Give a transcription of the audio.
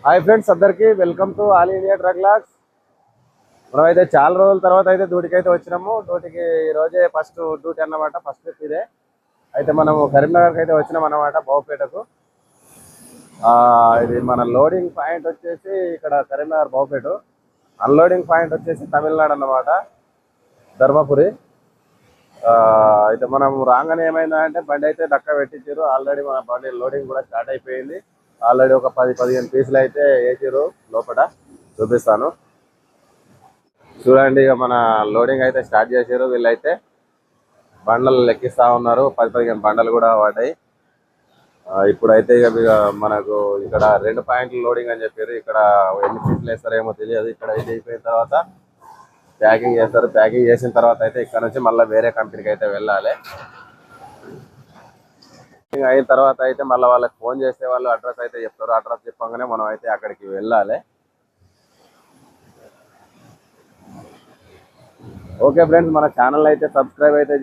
Hi friends, అందరికీ welcome to all India truck logs. మనమైతే చాలా రోజుల తర్వాత అయితే డ్యూటీకి అయితే వచ్చినాము. డ్యూటీకి ఈ రోజే ఫస్ట్ డ్యూటీ అన్నమాట. ఫస్ట్ ట్రిప్ ఇదే. అయితే మనము కరీంనగర్కి అయితే వచ్చినాం అన్నమాట, బావుపేటకు. ఇది మన లోడింగ్ పాయింట్ వచ్చేసి ఇక్కడ కరీంనగర్ బావుపేట, అన్లోడింగ్ పాయింట్ వచ్చేసి తమిళనాడు అన్నమాట, ధర్మపురి. అయితే మనం రాగానే ఏమైందంటే బండి అయితే డక్క పెట్టించారు. ఆల్రెడీ మన బండి లోడింగ్ కూడా స్టార్ట్ అయిపోయింది. ఆల్రెడీ ఒక 10-15 పీసులు అయితే వేసారు లోపల. చూపిస్తాను చూడండి. ఇక మన లోడింగ్ అయితే స్టార్ట్ చేసారు. వీళ్ళైతే బండలు లెక్కిస్తా ఉన్నారు. 10-15 బండలు కూడా పడ్డాయి. ఇప్పుడైతే ఇక మనకు ఇక్కడ 2 పాయింట్లు లోడింగ్ అని చెప్పారు. ఇక్కడ ఎన్ని పీసులు వేస్తారేమో తెలియదు. ఇక్కడ అయితే అయిపోయిన తర్వాత ప్యాకింగ్ చేస్తారు. ప్యాకింగ్ చేసిన తర్వాత అయితే ఇక్కడ నుంచి మళ్ళీ వేరే కంపెనీకి అయితే వెళ్ళాలి. అయిన తర్వాత అయితే మళ్ళీ వాళ్ళకి ఫోన్ చేస్తే వాళ్ళు అడ్రస్ అయితే చెప్తారు. అడ్రస్ చెప్పగానే మనం అయితే అక్కడికి వెళ్ళాలి. ఓకే ఫ్రెండ్స్, మన ఛానల్ అయితే సబ్స్క్రైబ్ అయితే